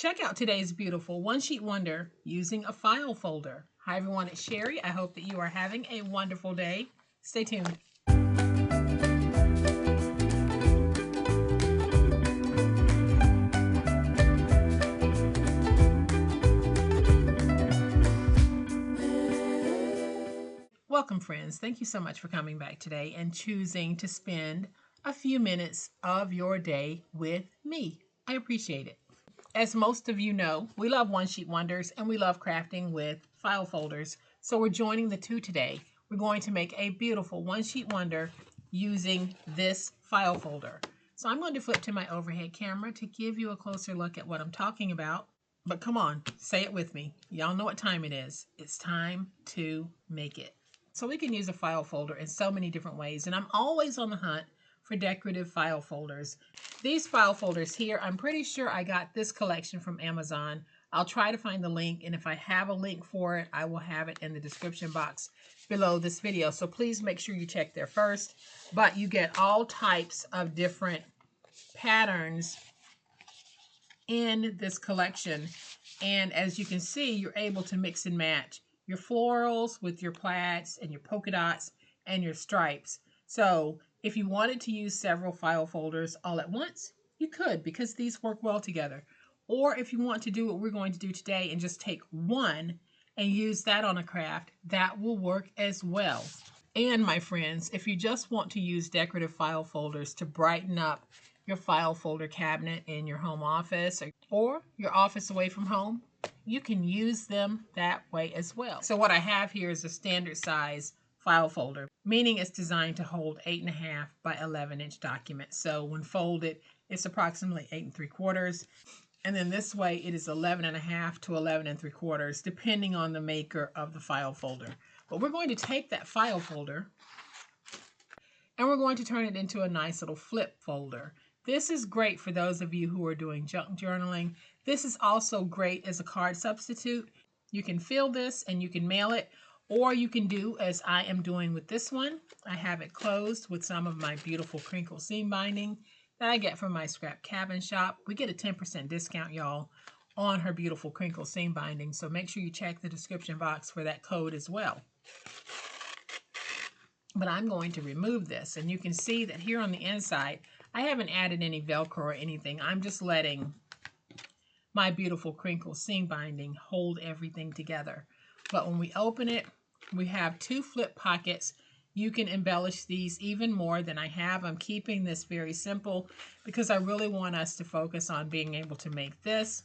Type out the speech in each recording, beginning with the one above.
Check out today's beautiful one-sheet wonder using a file folder. Hi everyone, it's Sherry. I hope that you are having a wonderful day. Stay tuned. Welcome friends. Thank you so much for coming back today and choosing to spend a few minutes of your day with me. I appreciate it. As most of you know, we love one-sheet wonders and we love crafting with file folders. So we're joining the two today. We're going to make a beautiful one-sheet wonder using this file folder. So I'm going to flip to my overhead camera to give you a closer look at what I'm talking about. But come on, say it with me. Y'all know what time it is. It's time to make it. So we can use a file folder in so many different ways, and I'm always on the hunt for decorative file folders. These file folders here, I'm pretty sure I got this collection from Amazon. I'll try to find the link, and if I have a link for it, I will have it in the description box below this video. So please make sure you check there first. But you get all types of different patterns in this collection. And as you can see, you're able to mix and match your florals with your plaids and your polka dots and your stripes. So if you wanted to use several file folders all at once, you could, because these work well together. Or if you want to do what we're going to do today and just take one and use that on a craft, that will work as well. And my friends, if you just want to use decorative file folders to brighten up your file folder cabinet in your home office or your office away from home, you can use them that way as well. So what I have here is a standard size file folder, meaning it's designed to hold 8.5 by 11-inch documents. So when folded, it's approximately 8 3/4. And then this way it is 11.5 to 11 3/4, depending on the maker of the file folder. But we're going to take that file folder and we're going to turn it into a nice little flip folder. This is great for those of you who are doing junk journaling. This is also great as a card substitute. You can fill this and you can mail it, or you can do as I am doing with this one. I have it closed with some of my beautiful crinkle seam binding that I get from my scrap cabin shop. We get a 10% discount, y'all, on her beautiful crinkle seam binding. So make sure you check the description box for that code as well. But I'm going to remove this, and you can see that here on the inside, I haven't added any Velcro or anything. I'm just letting my beautiful crinkle seam binding hold everything together. But when we open it, we have two flip pockets. You can embellish these even more than I have. I'm keeping this very simple because I really want us to focus on being able to make this.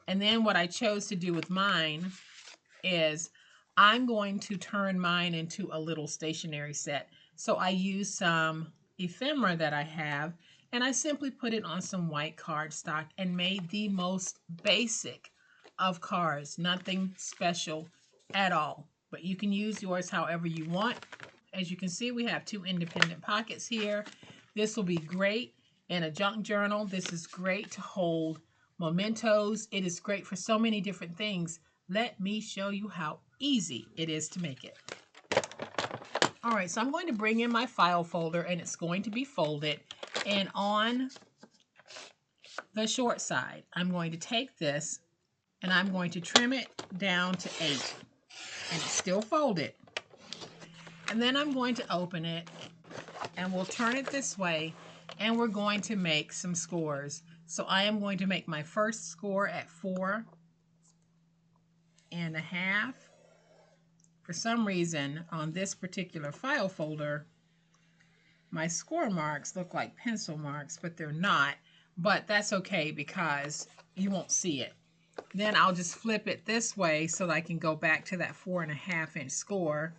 And then what I chose to do with mine is I'm going to turn mine into a little stationery set. So I use some ephemera that I have, and I simply put it on some white cardstock and made the most basic of cards. Nothing special at all, but you can use yours however you want. As you can see, we have two independent pockets here. This will be great in a junk journal. This is great to hold mementos. It is great for so many different things. Let me show you how easy it is to make it. All right, so I'm going to bring in my file folder, and it's going to be folded. And on the short side, I'm going to take this and I'm going to trim it down to 8. And it's still folded. And then I'm going to open it, and we'll turn it this way, and we're going to make some scores. So I am going to make my first score at 4.5. For some reason, on this particular file folder, my score marks look like pencil marks, but they're not. But that's okay because you won't see it. Then I'll just flip it this way so that I can go back to that 4.5-inch score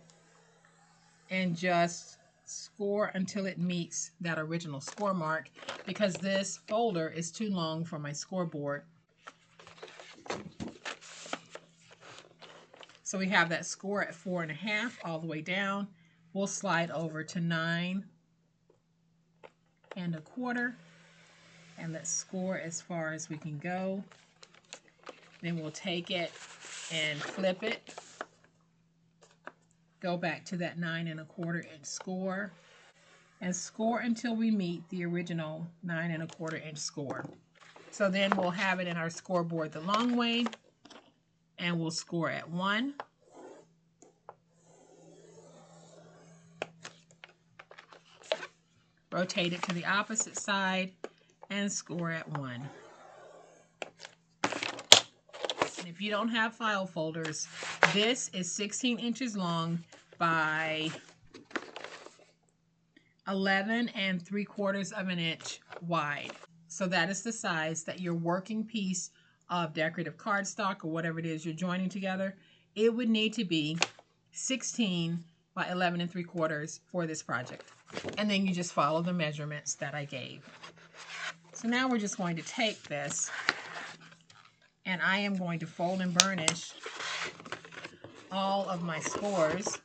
and just score until it meets that original score mark, because this folder is too long for my scoreboard. So we have that score at 4.5 all the way down. We'll slide over to 9.25, and let's score as far as we can go. Then we'll take it and flip it. Go back to that 9.25-inch score and score until we meet the original 9.25-inch score. So then we'll have it in our scoreboard the long way, and we'll score at 1. Rotate it to the opposite side and score at 1. And if you don't have file folders, this is 16 inches long by 11 3/4 of an inch wide. So that is the size that your working piece of decorative cardstock or whatever it is you're joining together, it would need to be 16 by 11 3/4 for this project. And then you just follow the measurements that I gave. So now we're just going to take this, and I am going to fold and burnish all of my scores.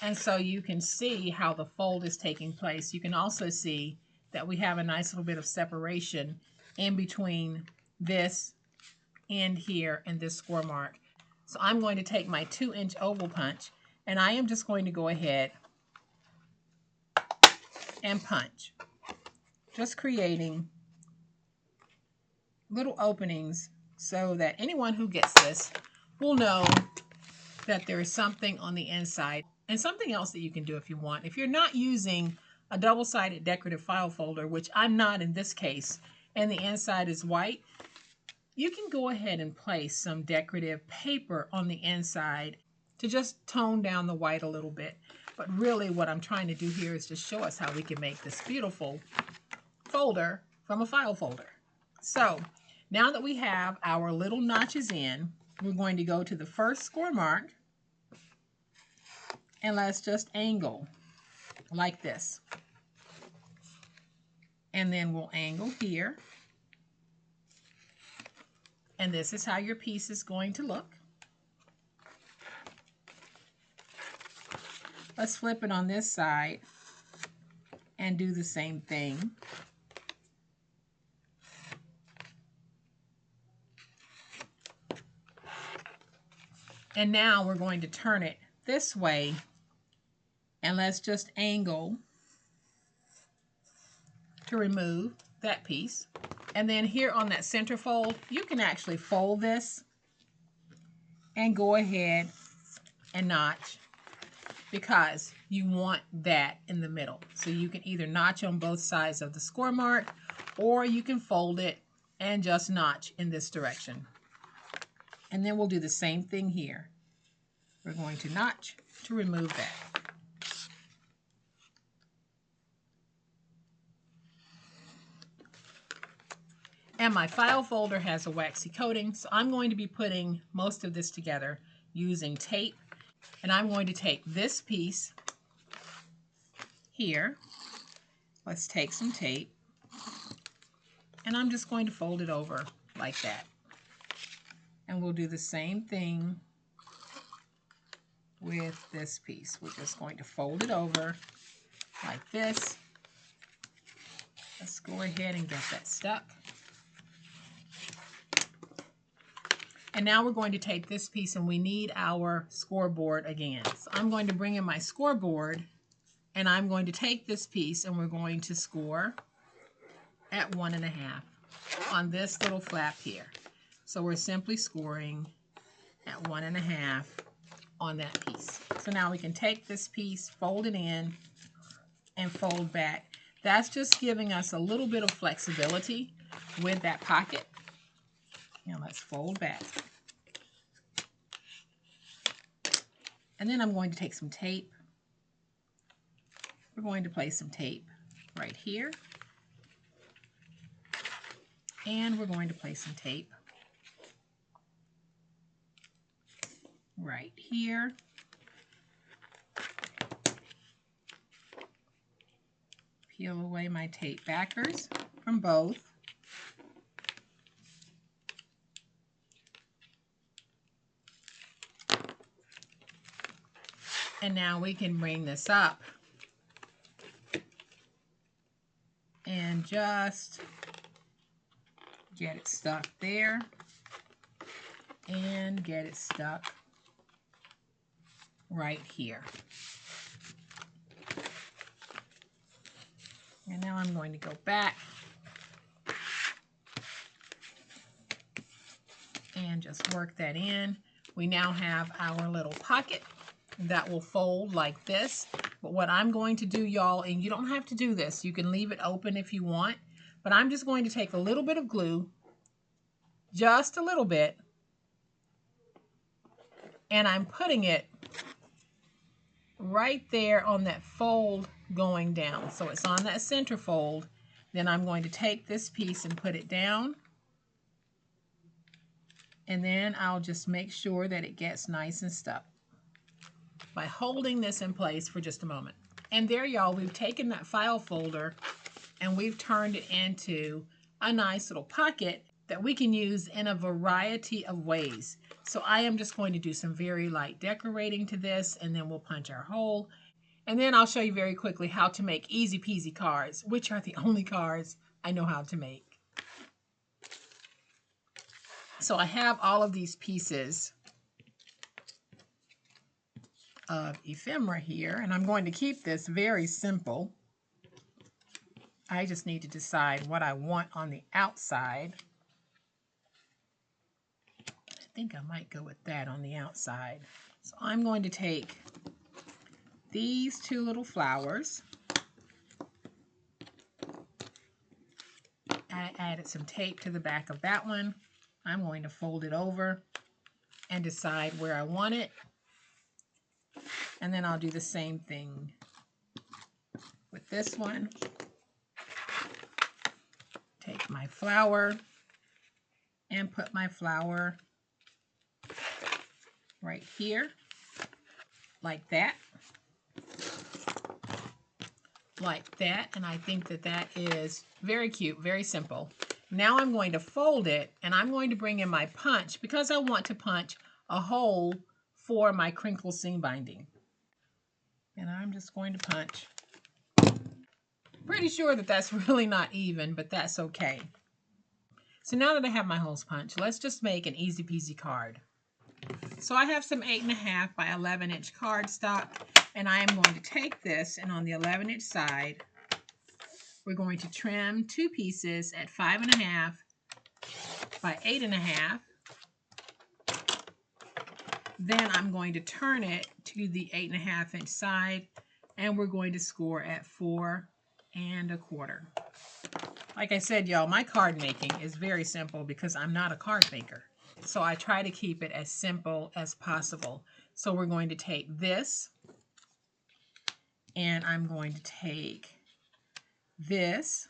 And so you can see how the fold is taking place. You can also see that we have a nice little bit of separation in between this end here and this score mark. So I'm going to take my 2-inch oval punch, and I am just going to go ahead and punch, just creating little openings so that anyone who gets this will know that there is something on the inside. And something else that you can do if you want, if you're not using a double-sided decorative file folder, which I'm not in this case, and the inside is white, you can go ahead and place some decorative paper on the inside to just tone down the white a little bit. But really what I'm trying to do here is just show us how we can make this beautiful folder from a file folder. So now that we have our little notches in, we're going to go to the first score mark, and let's just angle like this. And then we'll angle here. And this is how your piece is going to look. Let's flip it on this side and do the same thing. And now we're going to turn it this way, and let's just angle to remove that piece. And then here on that center fold, you can actually fold this and go ahead and notch, because you want that in the middle. So you can either notch on both sides of the score mark, or you can fold it and just notch in this direction. And then we'll do the same thing here. We're going to notch to remove that. And my file folder has a waxy coating, so I'm going to be putting most of this together using tape. And I'm going to take this piece here. Let's take some tape, and I'm just going to fold it over like that. And we'll do the same thing with this piece. We're just going to fold it over like this. Let's go ahead and get that stuck. And now we're going to take this piece, and we need our scoreboard again. So I'm going to bring in my scoreboard, and I'm going to take this piece, and we're going to score at 1.5 on this little flap here. So we're simply scoring at 1.5 on that piece. So now we can take this piece, fold it in, and fold back. That's just giving us a little bit of flexibility with that pocket. Now let's fold back. And then I'm going to take some tape. We're going to place some tape right here. And we're going to place some tape right here. Peel away my tape backers from both. And now we can bring this up and just get it stuck there and get it stuck right here. And now I'm going to go back and just work that in. We now have our little pocket that will fold like this. But what I'm going to do, y'all, and you don't have to do this, you can leave it open if you want, but I'm just going to take a little bit of glue, just a little bit, and I'm putting it right there on that fold going down. So it's on that center fold. Then I'm going to take this piece and put it down. And then I'll just make sure that it gets nice and stuck by holding this in place for just a moment. And there, y'all, we've taken that file folder and we've turned it into a nice little pocket that we can use in a variety of ways. So I am just going to do some very light decorating to this, and then we'll punch our hole. And then I'll show you very quickly how to make easy peasy cards, which are the only cards I know how to make. So I have all of these pieces of ephemera here, and I'm going to keep this very simple. I just need to decide what I want on the outside. I think I might go with that on the outside. So I'm going to take these two little flowers. I added some tape to the back of that one. I'm going to fold it over and decide where I want it. And then I'll do the same thing with this one. Take my flower and put my flower right here, like that. Like that, and I think that that is very cute, very simple. Now I'm going to fold it, and I'm going to bring in my punch because I want to punch a hole for my crinkle seam binding. And I'm just going to punch. Pretty sure that that's really not even, but that's okay. So now that I have my holes punched, let's just make an easy peasy card. So I have some 8.5 by 11-inch cardstock, and I am going to take this, and on the 11-inch side, we're going to trim two pieces at 5.5 by 8.5. Then I'm going to turn it to the 8.5-inch side, and we're going to score at 4 1/4. Like I said, y'all, my card making is very simple because I'm not a card maker. So I try to keep it as simple as possible. So we're going to take this, and I'm going to take this,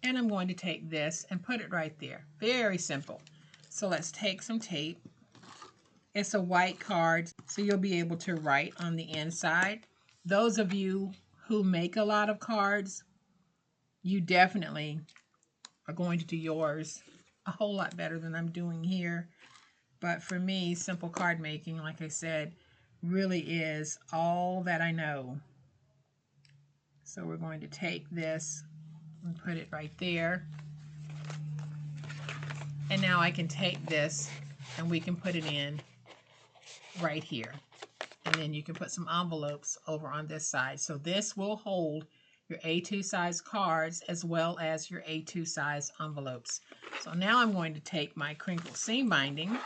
and I'm going to take this and put it right there. Very simple. So let's take some tape. It's a white card, so you'll be able to write on the inside. Those of you who make a lot of cards, you definitely are going to do yours a whole lot better than I'm doing here. But for me, simple card making, like I said, really is all that I know. So we're going to take this and put it right there. And now I can take this and we can put it in right here. And then you can put some envelopes over on this side. So this will hold your A2 size cards as well as your A2 size envelopes. So now I'm going to take my crinkle seam binding,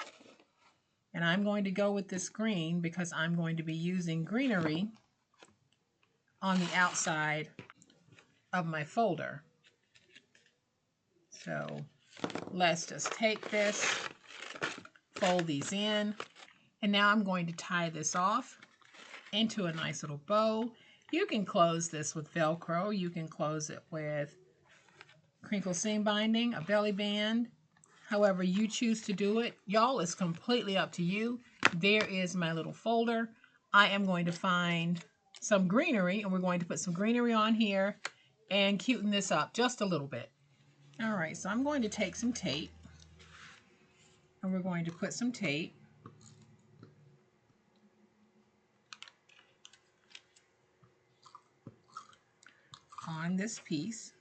and I'm going to go with this green because I'm going to be using greenery on the outside of my folder. So let's just take this, fold these in, and now I'm going to tie this off into a nice little bow. You can close this with Velcro. You can close it with crinkle seam binding, a belly band. However you choose to do it, y'all, it's completely up to you. There is my little folder. I am going to find some greenery, and we're going to put some greenery on here and cuten this up just a little bit. All right, so I'm going to take some tape, and we're going to put some tape on this piece.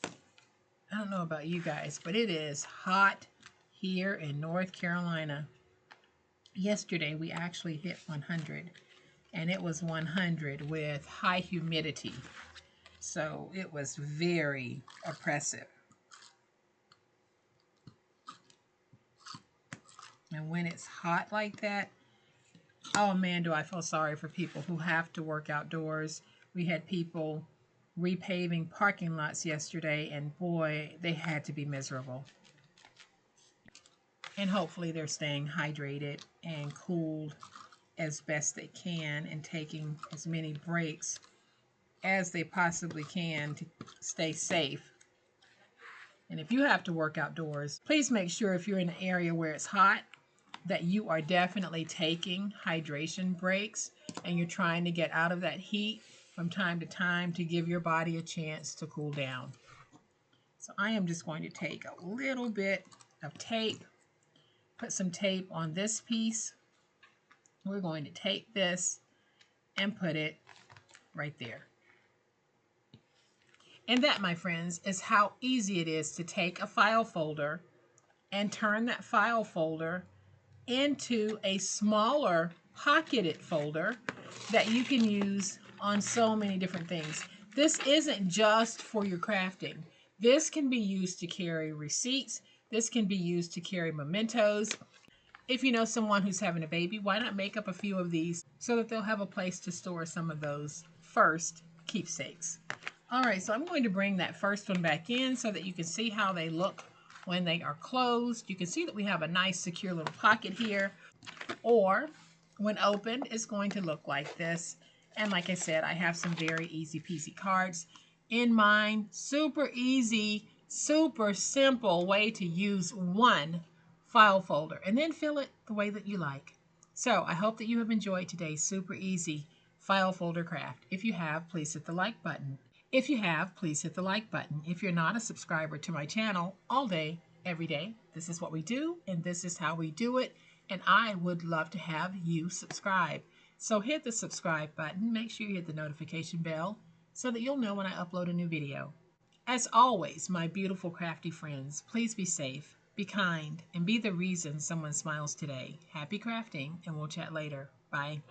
I don't know about you guys, but it is hot here in North Carolina. Yesterday we actually hit 100. and it was 100 with high humidity. So it was very oppressive. And when it's hot like that, oh man, do I feel sorry for people who have to work outdoors. We had people repaving parking lots yesterday, and boy, they had to be miserable. And hopefully they're staying hydrated and cooled as best they can and taking as many breaks as they possibly can to stay safe. And if you have to work outdoors, please make sure if you're in an area where it's hot that you are definitely taking hydration breaks and you're trying to get out of that heat from time to time to give your body a chance to cool down. So I am just going to take a little bit of tape, put some tape on this piece. We're going to take this and put it right there. And that, my friends, is how easy it is to take a file folder and turn that file folder into a smaller pocketed folder that you can use on so many different things. This isn't just for your crafting. This can be used to carry receipts. This can be used to carry mementos. If you know someone who's having a baby, why not make up a few of these so that they'll have a place to store some of those first keepsakes. All right, so I'm going to bring that first one back in so that you can see how they look when they are closed. You can see that we have a nice secure little pocket here, or when opened, it's going to look like this. And like I said, I have some very easy peasy cards in mind. Super easy, super simple way to use one file folder and then fill it the way that you like. So I hope that you have enjoyed today's super easy file folder craft. If you have, please hit the like button. If you have, please hit the like button. If you're not a subscriber to my channel, all day, every day, this is what we do and this is how we do it. And I would love to have you subscribe. So hit the subscribe button. Make sure you hit the notification bell so that you'll know when I upload a new video. As always, my beautiful crafty friends, please be safe, be kind, and be the reason someone smiles today. Happy crafting, and we'll chat later. Bye.